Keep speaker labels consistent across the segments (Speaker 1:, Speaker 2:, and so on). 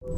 Speaker 1: Do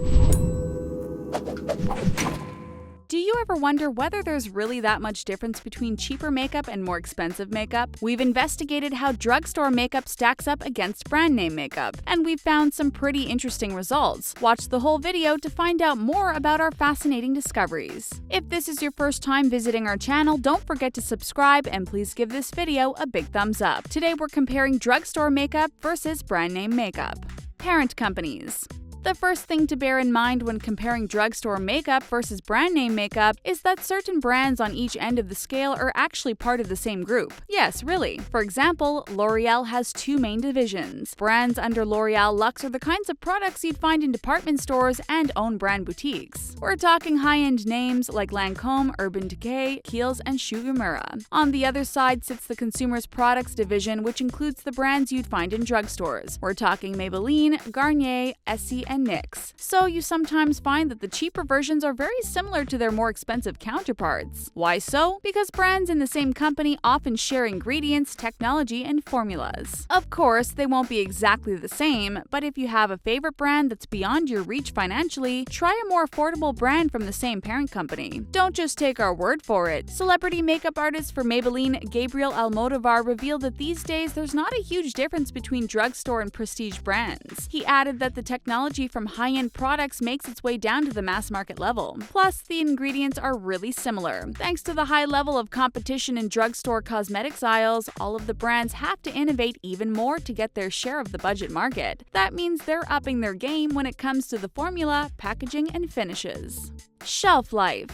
Speaker 1: you ever wonder whether there's really that much difference between cheaper makeup and more expensive makeup? We've investigated how drugstore makeup stacks up against brand name makeup, and we've found some pretty interesting results. Watch the whole video to find out more about our fascinating discoveries. If this is your first time visiting our channel, don't forget to subscribe and please give this video a big thumbs up. Today we're comparing drugstore makeup versus brand name makeup. Parent companies. The first thing to bear in mind when comparing drugstore makeup versus brand name makeup is that certain brands on each end of the scale are actually part of the same group. Yes, really. For example, L'Oreal has two main divisions. Brands under L'Oreal Luxe are the kinds of products you'd find in department stores and own brand boutiques. We're talking high-end names like Lancôme, Urban Decay, Kiehl's, and Shu-Uemura. On the other side sits the consumer's products division, which includes the brands you'd find in drugstores. We're talking Maybelline, Garnier, Essie, and NYX. So you sometimes find that the cheaper versions are very similar to their more expensive counterparts. Why so? Because brands in the same company often share ingredients, technology, and formulas. Of course, they won't be exactly the same, but if you have a favorite brand that's beyond your reach financially, try a more affordable brand from the same parent company. Don't just take our word for it. Celebrity makeup artist for Maybelline, Gabriel Almodovar, revealed that these days there's not a huge difference between drugstore and prestige brands. He added that the technology from high-end products makes its way down to the mass market level. Plus, the ingredients are really similar. Thanks to the high level of competition in drugstore cosmetics aisles, all of the brands have to innovate even more to get their share of the budget market. That means they're upping their game when it comes to the formula, packaging, and finishes. Shelf life.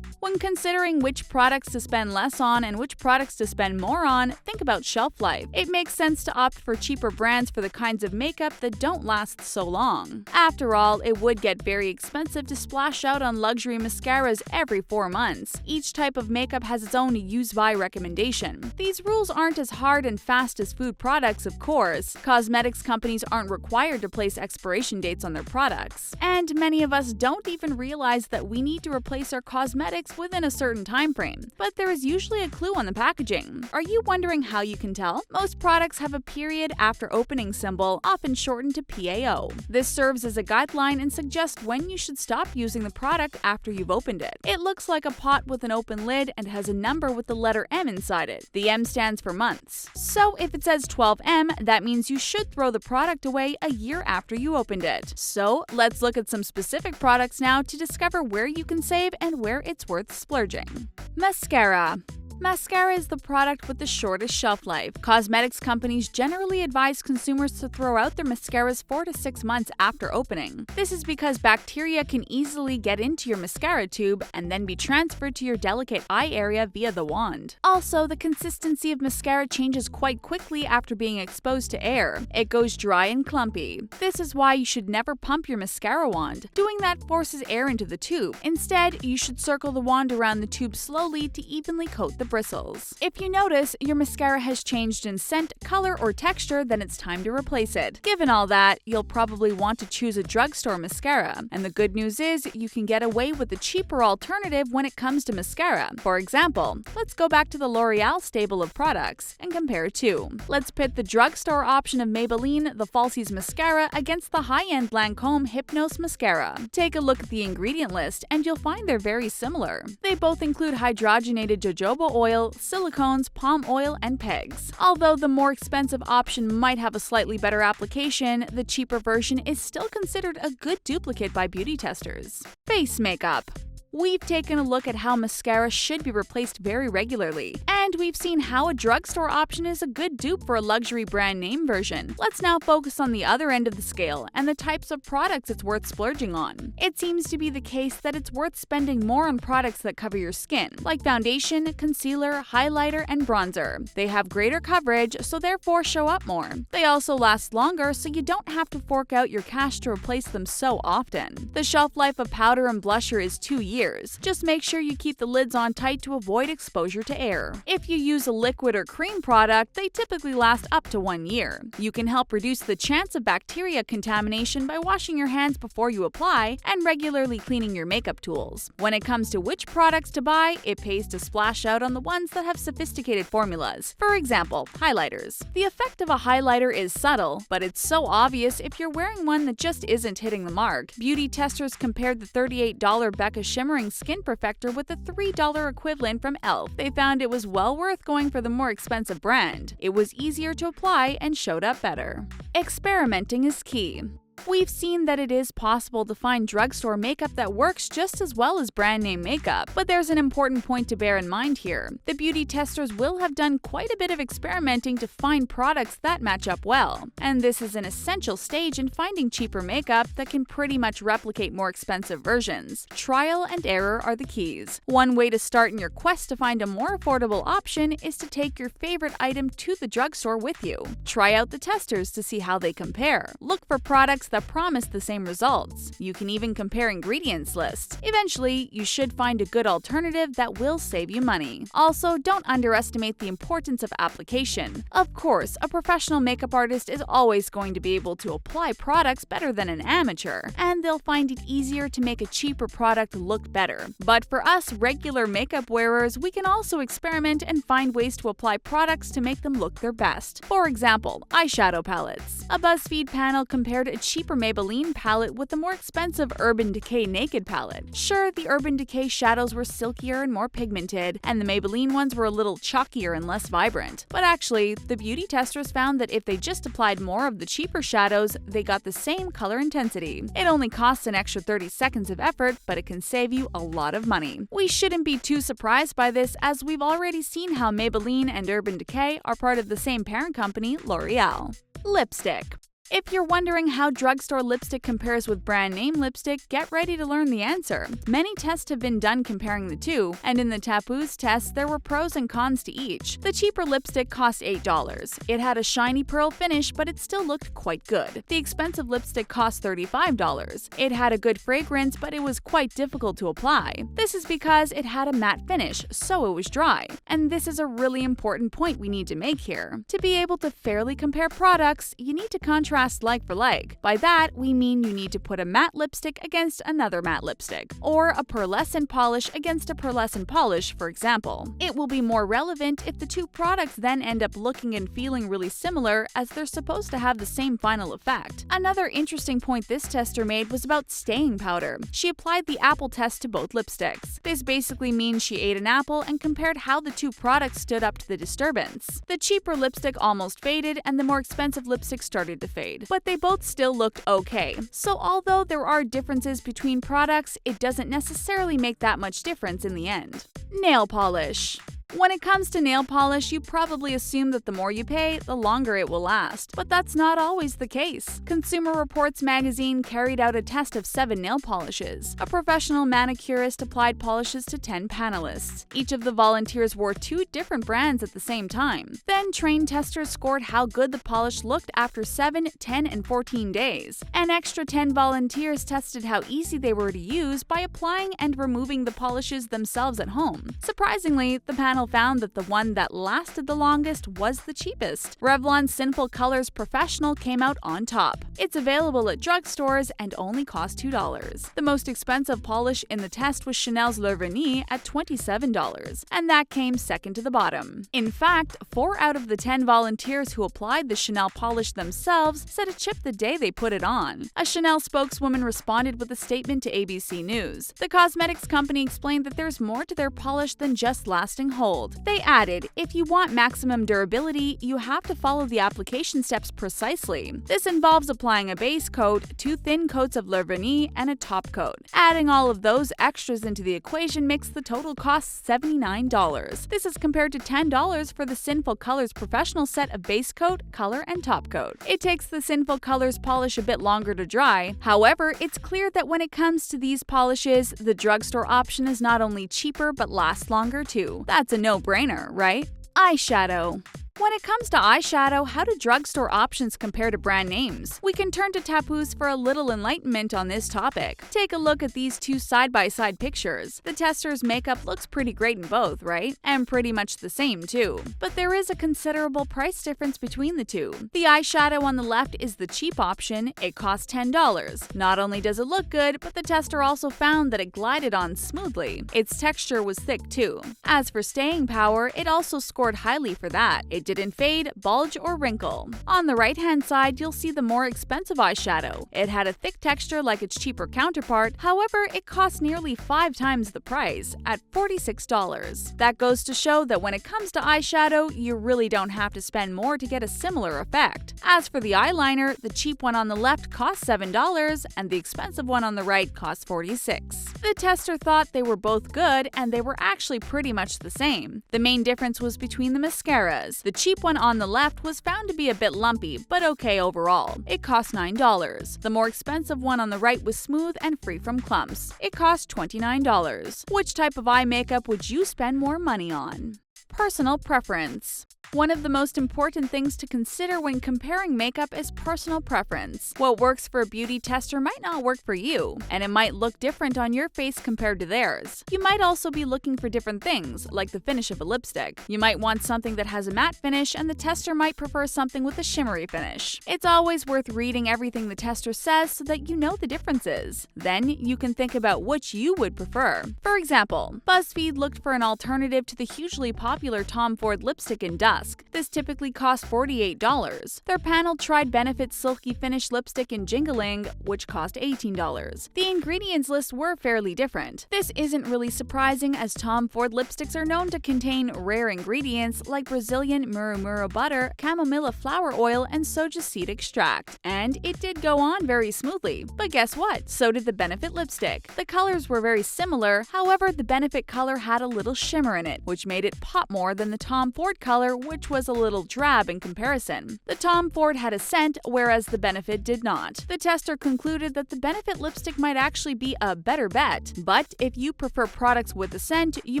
Speaker 1: When considering which products to spend less on and which products to spend more on, think about shelf life. It makes sense to opt for cheaper brands for the kinds of makeup that don't last so long. After all, it would get very expensive to splash out on luxury mascaras every 4 months. Each type of makeup has its own use-by recommendation. These rules aren't as hard and fast as food products, of course. Cosmetics companies aren't required to place expiration dates on their products. And many of us don't even realize that we need to replace our cosmetics within a certain time frame, but there is usually a clue on the packaging. Are you wondering how you can tell? Most products have a period after opening symbol, often shortened to PAO. This serves as a guideline and suggests when you should stop using the product after you've opened it. It looks like a pot with an open lid and has a number with the letter M inside it. The M stands for months. So if it says 12M, that means you should throw the product away a year after you opened it. So let's look at some specific products now to discover where you can save and where it's worth splurging. Mascara. Mascara is the product with the shortest shelf life. Cosmetics companies generally advise consumers to throw out their mascaras 4 to 6 months after opening. This is because bacteria can easily get into your mascara tube and then be transferred to your delicate eye area via the wand. Also, the consistency of mascara changes quite quickly after being exposed to air. It goes dry and clumpy. This is why you should never pump your mascara wand. Doing that forces air into the tube. Instead, you should circle the wand around the tube slowly to evenly coat the bristles. If you notice your mascara has changed in scent, color, or texture, then it's time to replace it. Given all that, you'll probably want to choose a drugstore mascara. And the good news is you can get away with a cheaper alternative when it comes to mascara. For example, let's go back to the L'Oreal stable of products and compare two. Let's pit the drugstore option of Maybelline, the Falsies mascara, against the high-end Lancôme Hypnose mascara. Take a look at the ingredient list and you'll find they're very similar. They both include hydrogenated jojoba oil, silicones, palm oil, and pegs. Although the more expensive option might have a slightly better application, the cheaper version is still considered a good duplicate by beauty testers. Face makeup. We've taken a look at how mascara should be replaced very regularly, and we've seen how a drugstore option is a good dupe for a luxury brand name version. Let's now focus on the other end of the scale and the types of products it's worth splurging on. It seems to be the case that it's worth spending more on products that cover your skin, like foundation, concealer, highlighter, and bronzer. They have greater coverage, so therefore show up more. They also last longer, so you don't have to fork out your cash to replace them so often. The shelf life of powder and blusher is 2 years. years. Just make sure you keep the lids on tight to avoid exposure to air. If you use a liquid or cream product, they typically last up to 1 year. You can help reduce the chance of bacteria contamination by washing your hands before you apply and regularly cleaning your makeup tools. When it comes to which products to buy, it pays to splash out on the ones that have sophisticated formulas. For example, highlighters. The effect of a highlighter is subtle, but it's so obvious if you're wearing one that just isn't hitting the mark. Beauty testers compared the $38 Becca Shimmering Skin Perfector with the $3 equivalent from e.l.f. They found it was well worth going for the more expensive brand. It was easier to apply and showed up better. Experimenting is key. We've seen that it is possible to find drugstore makeup that works just as well as brand name makeup, but there's an important point to bear in mind here. The beauty testers will have done quite a bit of experimenting to find products that match up well, and this is an essential stage in finding cheaper makeup that can pretty much replicate more expensive versions. Trial and error are the keys. One way to start in your quest to find a more affordable option is to take your favorite item to the drugstore with you. Try out the testers to see how they compare. Look for products that promise the same results. You can even compare ingredients lists. Eventually, you should find a good alternative that will save you money. Also, don't underestimate the importance of application. Of course, a professional makeup artist is always going to be able to apply products better than an amateur, and they'll find it easier to make a cheaper product look better. But for us regular makeup wearers, we can also experiment and find ways to apply products to make them look their best. For example, eyeshadow palettes. A BuzzFeed panel compared a cheaper Maybelline palette with the more expensive Urban Decay Naked palette. Sure, the Urban Decay shadows were silkier and more pigmented, and the Maybelline ones were a little chalkier and less vibrant. But actually, the beauty testers found that if they just applied more of the cheaper shadows, they got the same color intensity. It only costs an extra 30 seconds of effort, but it can save you a lot of money. We shouldn't be too surprised by this, as we've already seen how Maybelline and Urban Decay are part of the same parent company, L'Oreal. Lipstick. If you're wondering how drugstore lipstick compares with brand name lipstick, get ready to learn the answer. Many tests have been done comparing the two, and in the Tapuz test, there were pros and cons to each. The cheaper lipstick cost $8. It had a shiny pearl finish, but it still looked quite good. The expensive lipstick cost $35. It had a good fragrance, but it was quite difficult to apply. This is because it had a matte finish, so it was dry. And this is a really important point we need to make here. To be able to fairly compare products, you need to contrast like for like. By that, we mean you need to put a matte lipstick against another matte lipstick, or a pearlescent polish against a pearlescent polish, for example. It will be more relevant if the two products then end up looking and feeling really similar, as they're supposed to have the same final effect. Another interesting point this tester made was about staying powder. She applied the apple test to both lipsticks. This basically means she ate an apple and compared how the two products stood up to the disturbance. The cheaper lipstick almost faded, and the more expensive lipstick started to fade, but they both still looked okay. So although there are differences between products, it doesn't necessarily make that much difference in the end. Nail polish. When it comes to nail polish, you probably assume that the more you pay, the longer it will last. But that's not always the case. Consumer Reports magazine carried out a test of 7 nail polishes. A professional manicurist applied polishes to 10 panelists. Each of the volunteers wore 2 different brands at the same time. Then trained testers scored how good the polish looked after 7, 10, and 14 days. An extra 10 volunteers tested how easy they were to use by applying and removing the polishes themselves at home. Surprisingly, the panel found that the one that lasted the longest was the cheapest. Revlon's Sinful Colors Professional came out on top. It's available at drugstores and only cost $2. The most expensive polish in the test was Chanel's Le Vernis at $27, and that came second to the bottom. In fact, 4 out of the 10 volunteers who applied the Chanel polish themselves said it chipped the day they put it on. A Chanel spokeswoman responded with a statement to ABC News. The cosmetics company explained that there's more to their polish than just lasting hold. They added, if you want maximum durability, you have to follow the application steps precisely. This involves applying a base coat, 2 thin coats of Le Vernis, and a top coat. Adding all of those extras into the equation makes the total cost $79. This is compared to $10 for the Sinful Colors Professional set of base coat, color, and top coat. It takes the Sinful Colors polish a bit longer to dry. However, it's clear that when it comes to these polishes, the drugstore option is not only cheaper but lasts longer too. That's a no-brainer, right? Eyeshadow. When it comes to eyeshadow, how do drugstore options compare to brand names? We can turn to Tapoos for a little enlightenment on this topic. Take a look at these two side-by-side pictures. The tester's makeup looks pretty great in both, right? And pretty much the same too. But there is a considerable price difference between the two. The eyeshadow on the left is the cheap option. It costs $10. Not only does it look good, but the tester also found that it glided on smoothly. Its texture was thick too. As for staying power, it also scored highly for that. It didn't fade, bulge, or wrinkle. On the right-hand side, you'll see the more expensive eyeshadow. It had a thick texture like its cheaper counterpart, however, it cost nearly 5 times the price, at $46. That goes to show that when it comes to eyeshadow, you really don't have to spend more to get a similar effect. As for the eyeliner, the cheap one on the left cost $7, and the expensive one on the right cost $46. The tester thought they were both good, and they were actually pretty much the same. The main difference was between the mascaras. The cheap one on the left was found to be a bit lumpy, but okay overall. It cost $9. The more expensive one on the right was smooth and free from clumps. It cost $29. Which type of eye makeup would you spend more money on? Personal preference. One of the most important things to consider when comparing makeup is personal preference. What works for a beauty tester might not work for you, and it might look different on your face compared to theirs. You might also be looking for different things, like the finish of a lipstick. You might want something that has a matte finish, and the tester might prefer something with a shimmery finish. It's always worth reading everything the tester says so that you know the differences. Then you can think about which you would prefer. For example, BuzzFeed looked for an alternative to the hugely popular Tom Ford lipstick in Dusk. This typically cost $48. Their panel tried Benefit's Silky Finish lipstick in Jingling, which cost $18. The ingredients list were fairly different. This isn't really surprising, as Tom Ford lipsticks are known to contain rare ingredients like Brazilian murumuru butter, chamomilla flower oil, and soja seed extract. And it did go on very smoothly. But guess what? So did the Benefit lipstick. The colors were very similar, however, the Benefit color had a little shimmer in it, which made it pop more than the Tom Ford color, which was a little drab in comparison. The Tom Ford had a scent, whereas the Benefit did not. The tester concluded that the Benefit lipstick might actually be a better bet, but if you prefer products with a scent, you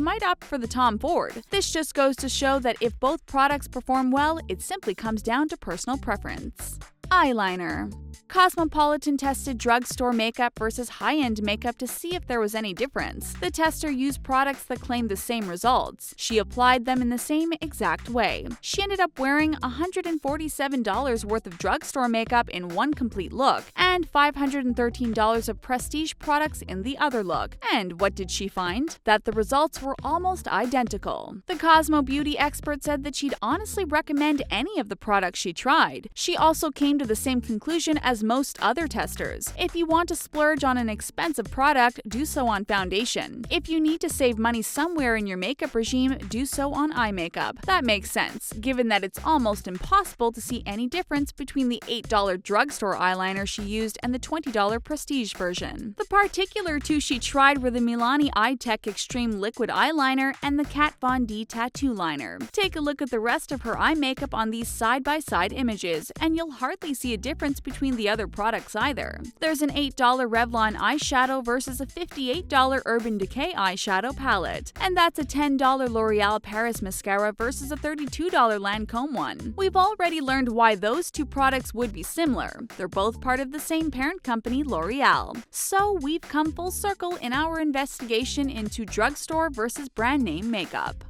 Speaker 1: might opt for the Tom Ford. This just goes to show that if both products perform well, it simply comes down to personal preference. Eyeliner. Cosmopolitan tested drugstore makeup versus high-end makeup to see if there was any difference. The tester used products that claimed the same results. She applied them in the same exact way. She ended up wearing $147 worth of drugstore makeup in one complete look, and $513 of prestige products in the other look. And what did she find? That the results were almost identical. The Cosmo beauty expert said that she'd honestly recommend any of the products she tried. She also came to the same conclusion as most other testers. If you want to splurge on an expensive product, do so on foundation. If you need to save money somewhere in your makeup regime, do so on eye makeup. That makes sense, given that it's almost impossible to see any difference between the $8 drugstore eyeliner she used and the $20 prestige version. The particular two she tried were the Milani Eye Tech Extreme Liquid Eyeliner and the Kat Von D Tattoo Liner. Take a look at the rest of her eye makeup on these side-by-side images, and you'll hardly see a difference between the other products either. There's an $8 Revlon eyeshadow versus a $58 Urban Decay eyeshadow palette, and that's a $10 L'Oreal Paris mascara versus a $32 Lancôme one. We've already learned why those two products would be similar. They're both part of the same parent company, L'Oreal. So we've come full circle in our investigation into drugstore versus brand name makeup.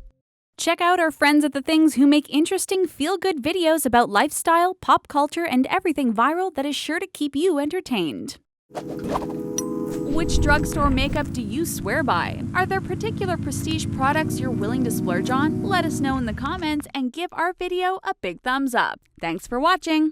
Speaker 1: Check out our friends at The Things who make interesting feel-good videos about lifestyle, pop culture, and everything viral that is sure to keep you entertained. Which drugstore makeup do you swear by? Are there particular prestige products you're willing to splurge on? Let us know in the comments and give our video a big thumbs up. Thanks for watching!